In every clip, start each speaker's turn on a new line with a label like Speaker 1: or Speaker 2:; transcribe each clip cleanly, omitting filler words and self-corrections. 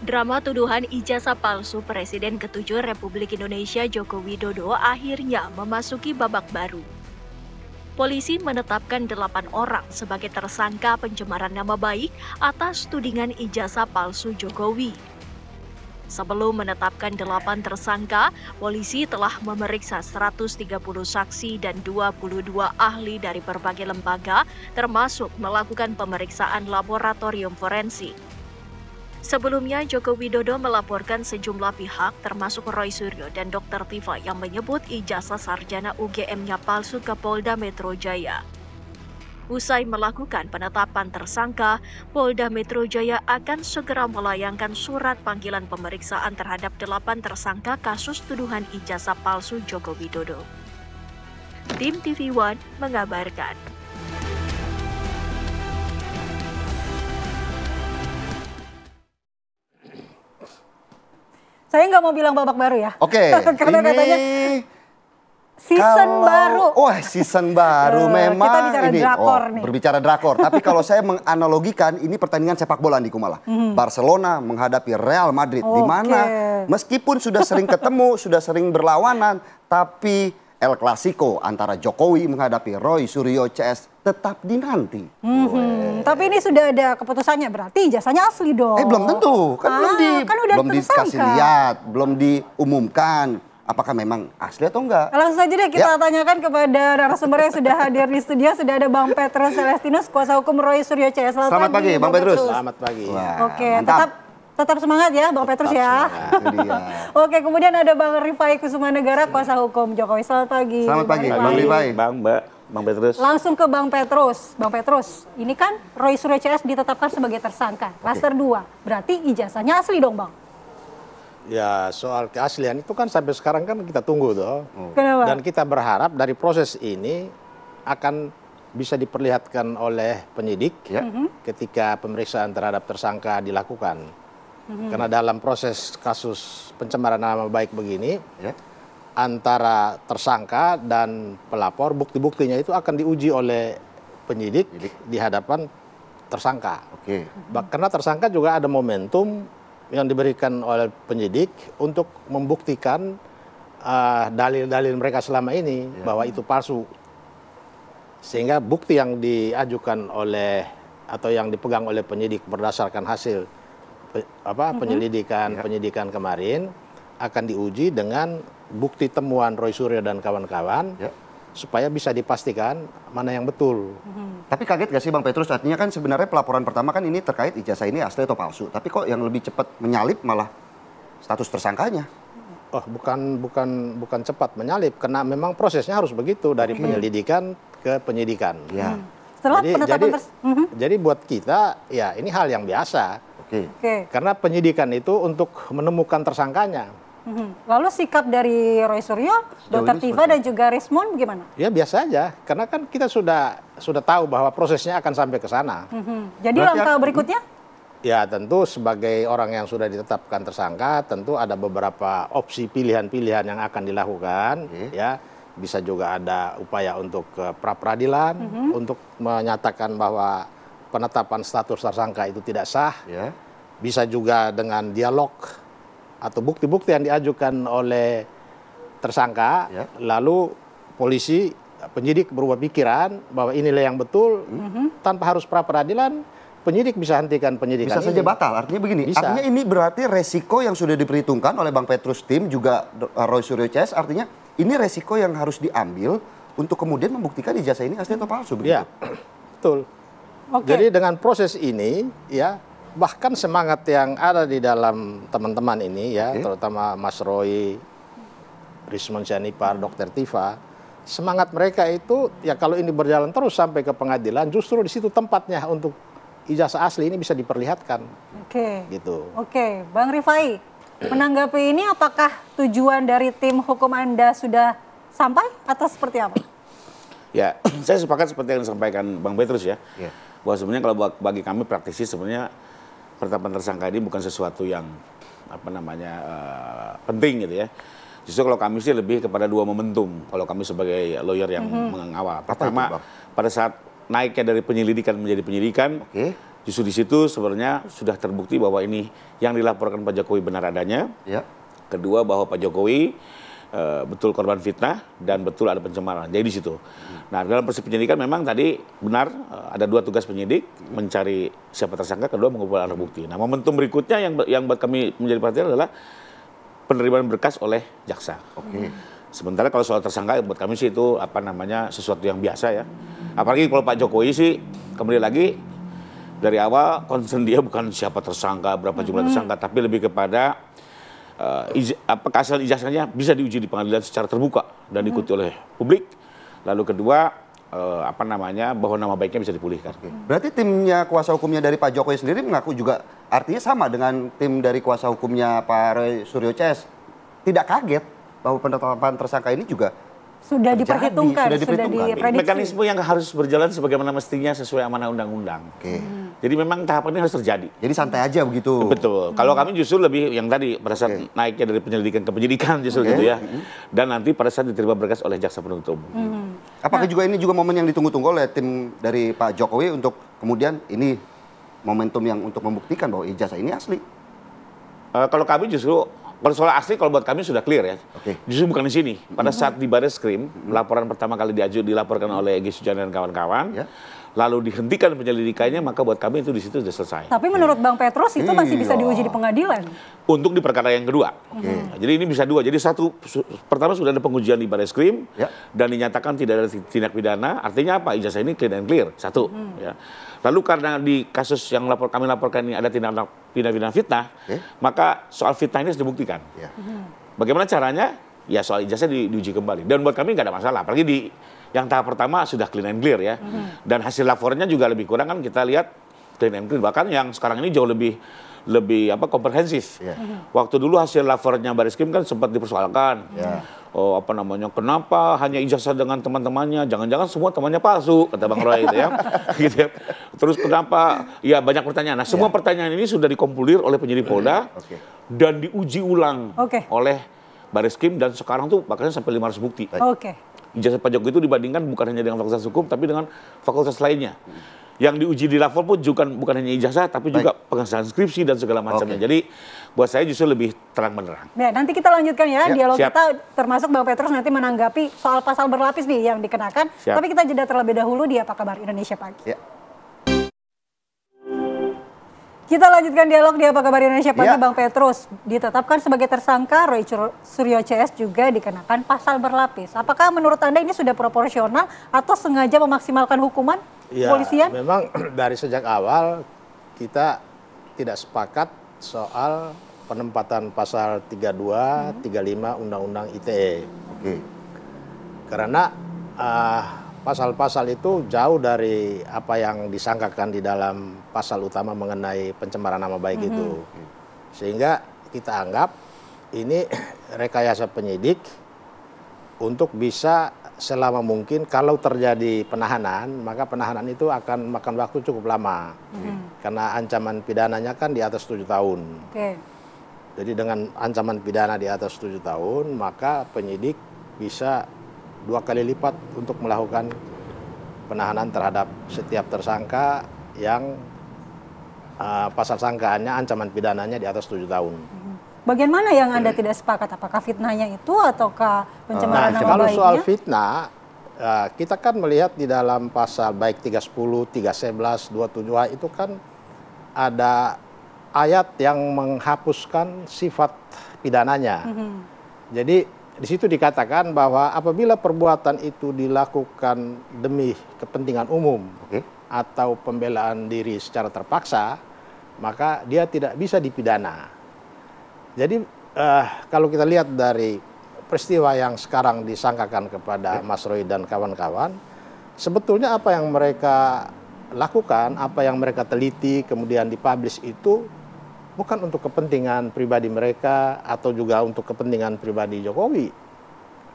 Speaker 1: Drama tuduhan ijazah palsu Presiden ke-7 Republik Indonesia Joko Widodo akhirnya memasuki babak baru. Polisi menetapkan 8 orang sebagai tersangka pencemaran nama baik atas tudingan ijazah palsu Jokowi. Sebelum menetapkan 8 tersangka, polisi telah memeriksa 130 saksi dan 22 ahli dari berbagai lembaga, termasuk melakukan pemeriksaan laboratorium forensik. Sebelumnya, Joko Widodo melaporkan sejumlah pihak termasuk Roy Suryo dan Dr. Tifa yang menyebut ijazah sarjana UGM-nya palsu ke Polda Metro Jaya. Usai melakukan penetapan tersangka, Polda Metro Jaya akan segera melayangkan surat panggilan pemeriksaan terhadap 8 tersangka kasus tuduhan ijazah palsu Joko Widodo. Tim TV One mengabarkan.
Speaker 2: Saya nggak mau bilang babak baru ya.
Speaker 3: Oke,
Speaker 2: karena
Speaker 3: ini
Speaker 2: katanya season baru.
Speaker 3: Wah, season baru memang.
Speaker 2: Kita bicara
Speaker 3: ini
Speaker 2: drakor nih.
Speaker 3: Berbicara drakor. Tapi kalau saya menganalogikan ini pertandingan sepak bola di Kumala. Barcelona menghadapi Real Madrid, di mana meskipun sudah sering ketemu, sudah sering berlawanan, tapi El Clasico antara Jokowi menghadapi Roy Suryo CS tetap dinanti.
Speaker 2: Tapi ini sudah ada keputusannya, berarti ijazahnya asli dong.
Speaker 3: Belum tentu, kan belum dikasih lihat, belum diumumkan apakah memang asli atau enggak.
Speaker 2: Langsung saja deh kita tanyakan kepada narasumber yang sudah hadir di studio. Sudah ada Bang Petrus Celestinus, kuasa hukum Roy Suryo CS.
Speaker 3: Selamat pagi, Bang Petrus.
Speaker 4: Selamat pagi.
Speaker 3: Wah,
Speaker 2: Oke,
Speaker 3: mantap.
Speaker 2: tetap semangat ya Bang Petrus ya. Oke, kemudian ada Bang Rifai Kusumanegara, kuasa hukum Jokowi. Selamat pagi.
Speaker 3: Selamat pagi, Bang Rifai.
Speaker 4: Bang Petrus.
Speaker 2: Langsung ke Bang Petrus. Bang Petrus, ini kan Roy Suryo CS ditetapkan sebagai tersangka. Klaster 2. Berarti ijazahnya asli dong, Bang?
Speaker 4: Ya, soal keaslian itu kan sampai sekarang kan kita tunggu tuh.
Speaker 2: Kenapa?
Speaker 4: Dan kita berharap dari proses ini akan bisa diperlihatkan oleh penyidik ketika pemeriksaan terhadap tersangka dilakukan. Karena dalam proses kasus pencemaran nama baik begini, antara tersangka dan pelapor, bukti-buktinya itu akan diuji oleh penyidik di hadapan tersangka. Karena tersangka juga ada momentum yang diberikan oleh penyidik untuk membuktikan dalil-dalil mereka selama ini bahwa itu palsu. Sehingga bukti yang diajukan oleh atau yang dipegang oleh penyidik berdasarkan hasil penyidikan kemarin akan diuji dengan bukti temuan Roy Suryo dan kawan-kawan supaya bisa dipastikan mana yang betul.
Speaker 3: Tapi kaget gak sih Bang Petrus? Artinya kan sebenarnya pelaporan pertama kan ini terkait ijazah ini asli atau palsu. Tapi kok yang lebih cepat menyalip malah status tersangkanya?
Speaker 4: Oh, bukan cepat menyalip, karena memang prosesnya harus begitu dari penyelidikan ke penyidikan.
Speaker 2: Setelah penetapan
Speaker 4: jadi buat kita ya ini hal yang biasa. Karena penyidikan itu untuk menemukan tersangkanya.
Speaker 2: Lalu sikap dari Roy Suryo, Dr. Tifa dan juga Rismon gimana?
Speaker 4: Ya biasa aja, karena kan kita sudah tahu bahwa prosesnya akan sampai ke sana.
Speaker 2: Jadi langkah berikutnya?
Speaker 4: Ya tentu sebagai orang yang sudah ditetapkan tersangka, tentu ada beberapa opsi pilihan-pilihan yang akan dilakukan. Ya, bisa juga ada upaya untuk pra peradilan, untuk menyatakan bahwa penetapan status tersangka itu tidak sah. Bisa juga dengan dialog atau bukti-bukti yang diajukan oleh tersangka, lalu polisi, penyidik berubah pikiran bahwa inilah yang betul, tanpa harus pra peradilan, penyidik bisa hentikan penyidikan.
Speaker 3: Bisa saja batal, artinya begini, artinya ini berarti resiko yang sudah diperhitungkan oleh Bang Petrus tim, juga Roy Suryo CS, artinya ini resiko yang harus diambil untuk kemudian membuktikan ijazah ini asli atau palsu.
Speaker 4: Ya, betul. Jadi dengan proses ini, ya, bahkan semangat yang ada di dalam teman-teman ini ya, terutama Mas Roy, Rismon Sianipar, Dr. Tifa, semangat mereka itu ya kalau ini berjalan terus sampai ke pengadilan, justru di situ tempatnya untuk ijazah asli ini bisa diperlihatkan. Gitu.
Speaker 2: Bang Rifai, menanggapi ini apakah tujuan dari tim hukum Anda sudah sampai atau seperti apa?
Speaker 5: Ya, saya sepakat seperti yang disampaikan Bang Petrus ya. Bahwa sebenarnya kalau bagi kami praktisi sebenarnya penetapan tersangka ini bukan sesuatu yang penting gitu ya. Justru kalau kami sih lebih kepada dua momentum. Kalau kami sebagai lawyer yang mengawal. Pertama, pada saat naiknya dari penyelidikan menjadi penyidikan, Justru di situ sebenarnya sudah terbukti bahwa ini yang dilaporkan Pak Jokowi benar adanya.
Speaker 3: Ya.
Speaker 5: Kedua, bahwa Pak Jokowi betul korban fitnah dan betul ada pencemaran. Jadi di situ. Nah, dalam proses penyidikan memang tadi benar ada 2 tugas penyidik, mencari siapa tersangka, kedua mengumpulkan alat bukti. Nah, momentum berikutnya yang buat kami menjadi perhatian adalah penerimaan berkas oleh jaksa.
Speaker 3: Oke.
Speaker 5: Sementara kalau soal tersangka buat kami sih itu sesuatu yang biasa ya. Apalagi kalau Pak Jokowi sih kembali lagi dari awal concern dia bukan siapa tersangka, berapa jumlah tersangka, tapi lebih kepada keasal ijazahnya bisa diuji di pengadilan secara terbuka dan diikuti oleh publik. Lalu kedua, bahwa nama baiknya bisa dipulihkan.
Speaker 3: Berarti timnya kuasa hukumnya dari Pak Jokowi sendiri mengaku juga artinya sama dengan tim dari kuasa hukumnya Pak Roy Suryo CS. Tidak kaget bahwa penetapan tersangka ini juga
Speaker 2: sudah
Speaker 3: terjadi,
Speaker 2: diperhitungkan, sudah diprediksi.
Speaker 5: Mekanisme yang harus berjalan sebagaimana mestinya sesuai amanah undang-undang.
Speaker 3: Oke.
Speaker 5: Jadi memang tahapan ini harus terjadi.
Speaker 3: Jadi santai aja begitu.
Speaker 5: Betul. Kalau kami justru lebih yang tadi pada saat naiknya dari penyelidikan ke penyidikan justru gitu ya. Dan nanti pada saat diterima berkas oleh jaksa penuntut umum.
Speaker 3: Apakah juga ini juga momen yang ditunggu-tunggu oleh tim dari Pak Jokowi untuk kemudian ini momentum yang untuk membuktikan bahwa ijazah ini asli?
Speaker 5: Kalau kami justru kalau soal asli, kalau buat kami sudah clear ya.
Speaker 3: Oke.
Speaker 5: Justru bukan di sini. Pada saat di Barreskrim, laporan pertama kali dilaporkan oleh Egy Sujana dan kawan-kawan, lalu dihentikan penyelidikannya, maka buat kami itu di situ sudah selesai.
Speaker 2: Tapi menurut Bang Petrus itu masih bisa diuji di pengadilan.
Speaker 5: Untuk di perkara yang kedua. Nah, jadi ini bisa 2. Jadi pertama sudah ada pengujian di Barreskrim dan dinyatakan tidak ada tindak pidana. Artinya apa? Ijazah ini clean and clear. 1. Ya. Lalu karena di kasus yang kami laporkan ini ada tindak pidana fitnah, maka soal fitnah ini harus dibuktikan. Bagaimana caranya? Ya soal ijazah diuji kembali. Dan buat kami nggak ada masalah. Apalagi di yang tahap pertama sudah clean and clear ya. Dan hasil laporannya juga lebih kurang kan kita lihat clean and clear. Bahkan yang sekarang ini jauh lebih komprehensif. Waktu dulu hasil laporannya Barreskrim kan sempat dipersoalkan. Kenapa hanya ijazah dengan teman-temannya, jangan-jangan semua temannya palsu, kata Bang Roy gitu ya. Gitu ya. Terus kenapa, ya banyak pertanyaan. Nah semua pertanyaan ini sudah dikompulir oleh penyidik Polda dan diuji ulang oleh Barreskrim dan sekarang tuh bahkan sampai 500 bukti. Ijazah Pak Jokowi itu dibandingkan bukan hanya dengan fakultas hukum tapi dengan fakultas lainnya. Yang diuji di lapor pun bukan hanya ijazah, tapi juga pengesahan skripsi dan segala macamnya. Jadi buat saya justru lebih terang benderang.
Speaker 2: Ya, nanti kita lanjutkan ya dialog kita, termasuk Bang Petrus nanti menanggapi soal pasal berlapis nih yang dikenakan. Tapi kita jeda terlebih dahulu di Apa Kabar Indonesia Pagi. Kita lanjutkan dialog di Apa Kabar Indonesia Pagi. Bang Petrus ditetapkan sebagai tersangka, Roy Suryo CS juga dikenakan pasal berlapis. Apakah menurut Anda ini sudah proporsional atau sengaja memaksimalkan hukuman kepolisian?
Speaker 4: Memang dari sejak awal kita tidak sepakat soal penempatan pasal 32, 35 Undang-Undang ITE. Karena pasal-pasal itu jauh dari apa yang disangkakan di dalam pasal utama mengenai pencemaran nama baik itu. Sehingga kita anggap ini rekayasa penyidik untuk bisa selama mungkin kalau terjadi penahanan, maka penahanan itu akan makan waktu cukup lama. Karena ancaman pidananya kan di atas 7 tahun. Jadi dengan ancaman pidana di atas 7 tahun, maka penyidik bisa 2 kali lipat untuk melakukan penahanan terhadap setiap tersangka yang pasal sangkaannya ancaman pidananya di atas 7 tahun.
Speaker 2: Bagian mana yang Anda tidak sepakat? Apakah fitnahnya itu ataukah pencemaran nama
Speaker 4: kalau
Speaker 2: baiknya?
Speaker 4: soal fitnah, kita kan melihat di dalam pasal baik 310, 311, 27A itu kan ada ayat yang menghapuskan sifat pidananya. Jadi di situ dikatakan bahwa apabila perbuatan itu dilakukan demi kepentingan umum atau pembelaan diri secara terpaksa, maka dia tidak bisa dipidana. Jadi kalau kita lihat dari peristiwa yang sekarang disangkakan kepada Mas Roy dan kawan-kawan, sebetulnya apa yang mereka lakukan, apa yang mereka teliti, kemudian dipublish itu bukan untuk kepentingan pribadi mereka atau juga untuk kepentingan pribadi Jokowi.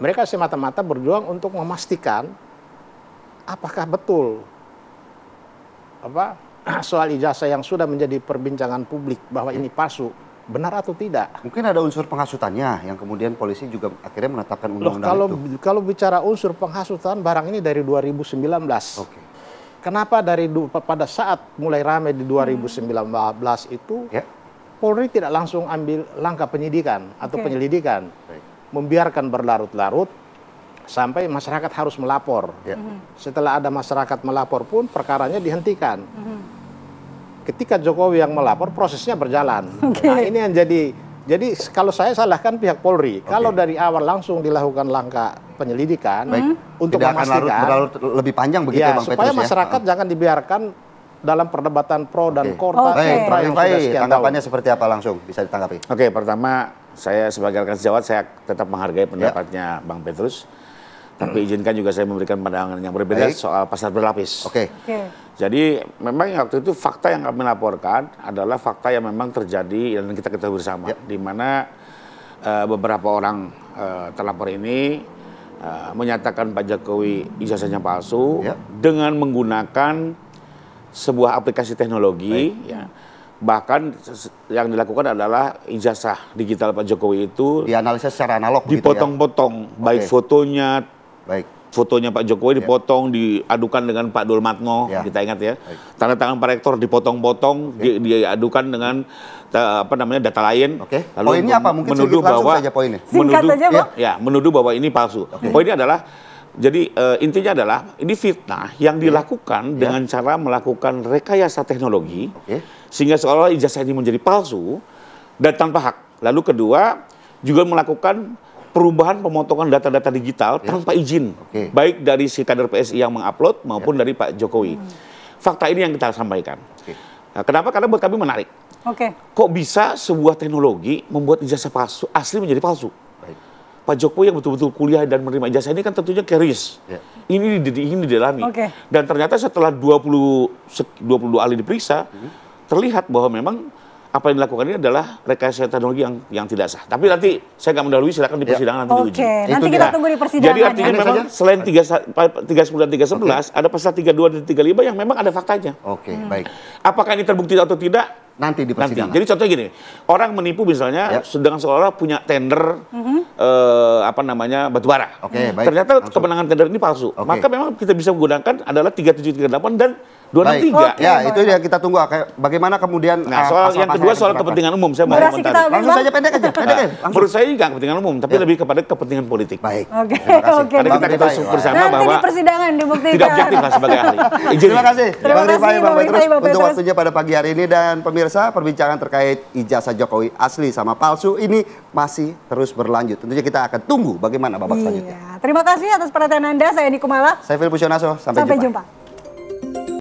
Speaker 4: Mereka semata-mata berjuang untuk memastikan apakah betul soal ijazah yang sudah menjadi perbincangan publik bahwa ini palsu, benar atau tidak.
Speaker 3: Mungkin ada unsur penghasutannya yang kemudian polisi juga akhirnya menetapkan undang-undang itu.
Speaker 4: Kalau bicara unsur penghasutan, barang ini dari 2019. kenapa pada saat mulai ramai di 2019 itu Polri tidak langsung ambil langkah penyidikan atau penyelidikan, membiarkan berlarut-larut sampai masyarakat harus melapor. Setelah ada masyarakat melapor pun perkaranya dihentikan. Ketika Jokowi yang melapor, prosesnya berjalan. Nah, ini yang jadi kalau saya salahkan pihak Polri. Kalau dari awal langsung dilakukan langkah penyelidikan untuk
Speaker 3: tidak
Speaker 4: memastikan
Speaker 3: akan larut lebih panjang begitu ya, Bang Petrus,
Speaker 4: supaya masyarakat jangan dibiarkan dalam perdebatan pro dan kontra.
Speaker 3: Tanggapannya seperti apa langsung bisa ditanggapi?
Speaker 5: Oke, pertama saya sebagai rekan sejawat saya tetap menghargai pendapatnya Bang Petrus. Tapi izinkan juga saya memberikan pandangan yang berbeda soal pasal berlapis. Jadi memang waktu itu fakta yang kami laporkan adalah fakta yang memang terjadi dan kita ketahui bersama. Di mana beberapa orang terlapor ini menyatakan Pak Jokowi ijazahnya palsu dengan menggunakan sebuah aplikasi teknologi. Bahkan yang dilakukan adalah ijazah digital Pak Jokowi itu
Speaker 3: dianalisis secara analog,
Speaker 5: dipotong-potong, baik fotonya, fotonya Pak Jokowi dipotong, diadukan dengan Pak Dulmatno, kita ingat ya, tanda tangan Pak Rektor dipotong-potong, diadukan dengan data lain.
Speaker 3: Lalu poinnya apa? Mungkin menuduh bahwa
Speaker 5: menuduh bahwa ini palsu. Poinnya adalah jadi intinya adalah ini fitnah yang dilakukan dengan cara melakukan rekayasa teknologi sehingga seolah-olah ijazah ini menjadi palsu dan tanpa hak. Lalu kedua juga melakukan perubahan pemotongan data-data digital tanpa izin, baik dari si kader PSI yang mengupload maupun dari Pak Jokowi. Fakta ini yang kita sampaikan. Nah, kenapa? Karena buat kami menarik. Kok bisa sebuah teknologi membuat ijazah palsu asli menjadi palsu? Pak Jokowi yang betul-betul kuliah dan menerima ijazah ini kan tentunya keris. Ini didalami. Dan ternyata setelah 22 ahli diperiksa, terlihat bahwa memang apa yang dilakukan ini adalah rekayasa teknologi yang tidak sah. Tapi nanti saya nggak mendahului, silakan di persidangan nanti diuji.
Speaker 2: Nanti kita tunggu di persidangan.
Speaker 5: Jadi artinya memang selain 310 dan 311, ada pasal 32 dan 35 yang memang ada faktanya. Apakah ini terbukti atau tidak?
Speaker 3: Nanti di persidangan.
Speaker 5: Jadi contohnya gini, orang menipu misalnya dengan seolah-olah punya tender batubara. Ternyata kemenangan tender ini palsu. Maka memang kita bisa menggunakan adalah 3738 dan 263.
Speaker 3: Ya, itu yang kita tunggu. Bagaimana kemudian
Speaker 5: soal yang kedua soal kepentingan umum, saya mau komentari.
Speaker 3: Langsung saja pendek aja.
Speaker 5: Menurut saya nggak kepentingan umum, tapi lebih kepada kepentingan politik.
Speaker 3: Terima kasih.
Speaker 5: Karena kita ketahui bersama bahwa
Speaker 2: di persidangan dibuktikan.
Speaker 5: Tidak objektif lah sebagai ahli.
Speaker 3: Terima kasih Bang Rifai, Bang Petrus untuk
Speaker 2: Petrus.
Speaker 3: waktunya pada pagi hari ini. Dan pemirsa, perbincangan terkait ijazah Jokowi asli sama palsu ini masih terus berlanjut. Tentunya kita akan tunggu bagaimana babak selanjutnya.
Speaker 2: Terima kasih atas perhatian Anda. Saya Niko Mala.
Speaker 3: Saya Phil Pusionaso. Sampai jumpa.